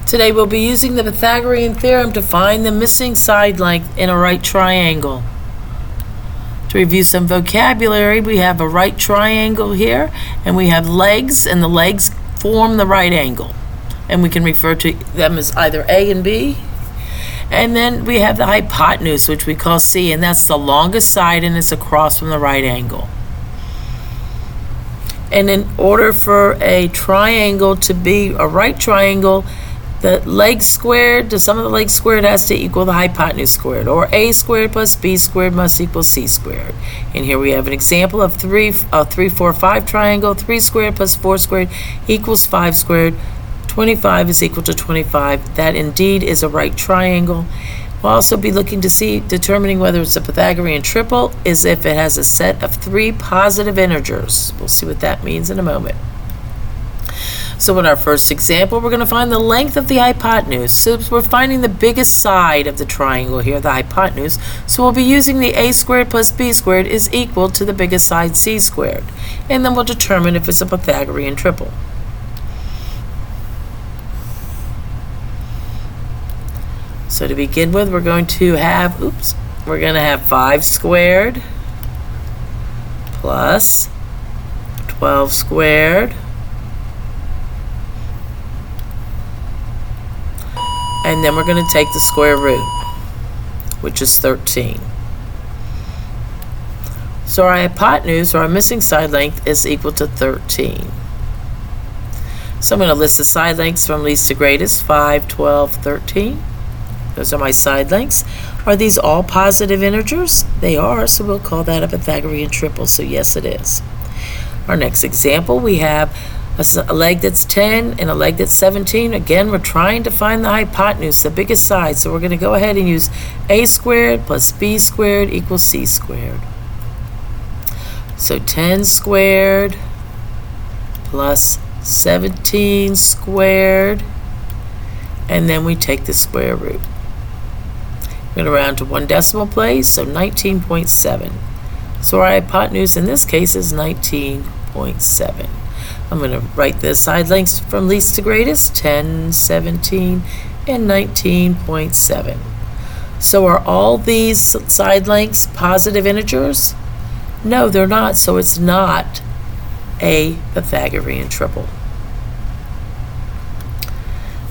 Today we'll be using the Pythagorean theorem to find the missing side length in a right triangle. To review some vocabulary, we have a right triangle here, and we have legs, and the legs form the right angle. And we can refer to them as either A and B. And then we have the hypotenuse, which we call C, and that's the longest side, and it's across from the right angle. And in order for a triangle to be a right triangle, the legs squared, the sum of the legs squared has to equal the hypotenuse squared, or A squared plus B squared must equal C squared. And here we have an example of 3, 4, 5 triangle. 3 squared plus 4 squared equals 5 squared. 25 is equal to 25. That indeed is a right triangle. We'll also be looking to see, determining whether it's a Pythagorean triple is if it has a set of 3 positive integers. We'll see what that means in a moment. So in our first example, we're going to find the length of the hypotenuse. So we're finding the biggest side of the triangle here, the hypotenuse. So we'll be using the A squared plus B squared is equal to the biggest side C squared. And then we'll determine if it's a Pythagorean triple. So to begin with, we're going to have, 5 squared plus 12 squared. And then we're going to take the square root, which is 13. So our hypotenuse, or our missing side length, is equal to 13. So I'm going to list the side lengths from least to greatest, 5, 12, 13. Those are my side lengths. Are these all positive integers? They are, so we'll call that a Pythagorean triple. So yes, it is. Our next example, we have a leg that's 10 and a leg that's 17. Again, we're trying to find the hypotenuse, the biggest side. So we're going to go ahead and use A squared plus B squared equals C squared. So 10 squared plus 17 squared, and then we take the square root. We're going to round to 1 decimal place, so 19.7. So our hypotenuse in this case is 19.7. I'm going to write the side lengths from least to greatest, 10, 17, and 19.7. So are all these side lengths positive integers? No, they're not, so it's not a Pythagorean triple.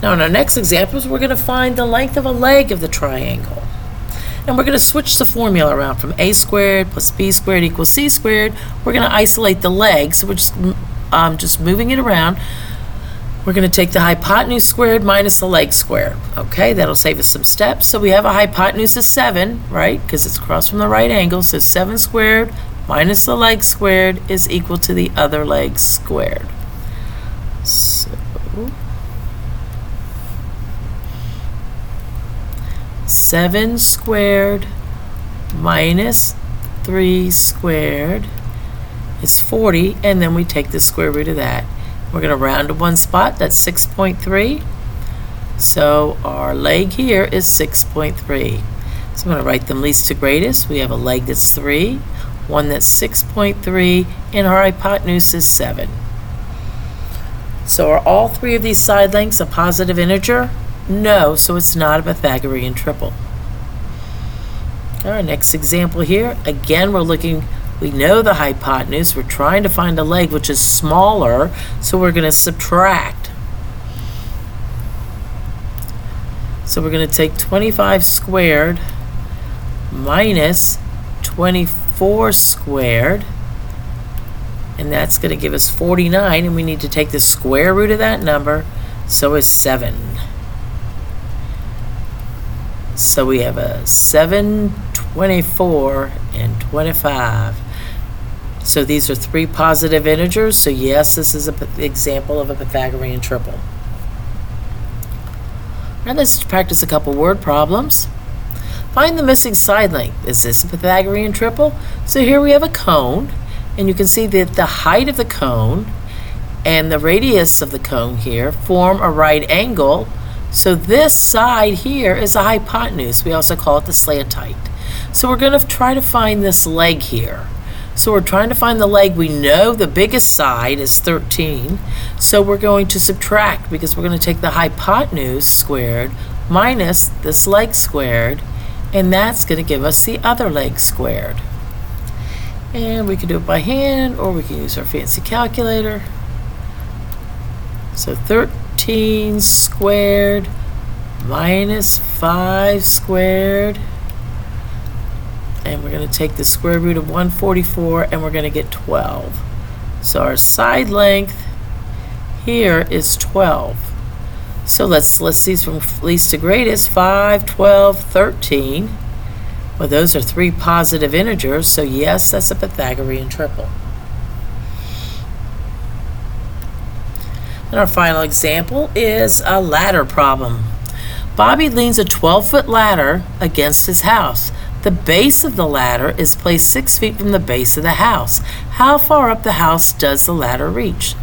Now in our next examples, we're going to find the length of a leg of the triangle. And we're going to switch the formula around from A squared plus B squared equals C squared. We're going to isolate the legs, so we're just moving it around. We're going to take the hypotenuse squared minus the leg squared. Okay, that'll save us some steps. So we have a hypotenuse of 7, right? Because it's across from the right angle. So 7 squared minus the leg squared is equal to the other leg squared. So 7 squared minus 3 squared is 40, and then we take the square root of that. We're going to round to 1 spot, that's 6.3. So our leg here is 6.3. So I'm going to write them least to greatest. We have a leg that's 3, one that's 6.3, and our hypotenuse is 7. So are all 3 of these side lengths a positive integer? No, so it's not a Pythagorean triple. Our next example here, again we know the hypotenuse, we're trying to find a leg which is smaller, so we're going to subtract. So we're going to take 25 squared minus 24 squared, and that's going to give us 49, and we need to take the square root of that number, so it's 7. So we have a 7, 24, and 25. So these are 3 positive integers. So yes, this is an example of a Pythagorean triple. Now let's practice a couple word problems. Find the missing side length. Is this a Pythagorean triple? So here we have a cone, and you can see that the height of the cone and the radius of the cone here form a right angle. So this side here is a hypotenuse. We also call it the slant height. So we're going to try to find this leg here. So we're trying to find the leg. We know the biggest side is 13, so we're going to subtract because we're going to take the hypotenuse squared minus this leg squared, and that's going to give us the other leg squared. And we can do it by hand, or we can use our fancy calculator. So 13 squared minus 5 squared. And we're going to take the square root of 144, and we're going to get 12. So our side length here is 12. So let's list these from least to greatest. 5, 12, 13. Well, those are three positive integers, so yes, that's a Pythagorean triple. And our final example is a ladder problem. Bobby leans a 12-foot ladder against his house. The base of the ladder is placed 6 feet from the base of the house. How far up the house does the ladder reach?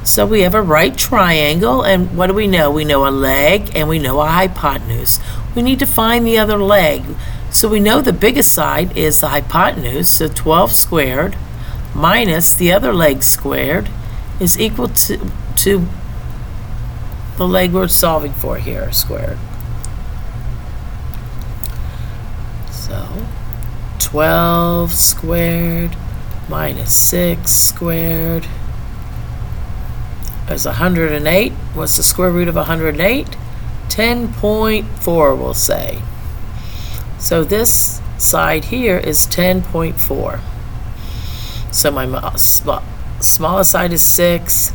So we have a right triangle, and what do we know? We know a leg and we know a hypotenuse. We need to find the other leg. So we know the biggest side is the hypotenuse, so 12 squared minus the other leg squared is equal to the leg we're solving for here, squared. So 12 squared minus 6 squared is 108. What's the square root of 108? 10.4, we'll say. So this side here is 10.4. So my smallest side is 6,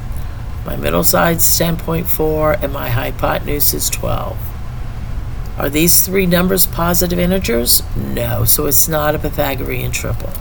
my middle side is 10.4, and my hypotenuse is 12. Are these three numbers positive integers? No, so it's not a Pythagorean triple.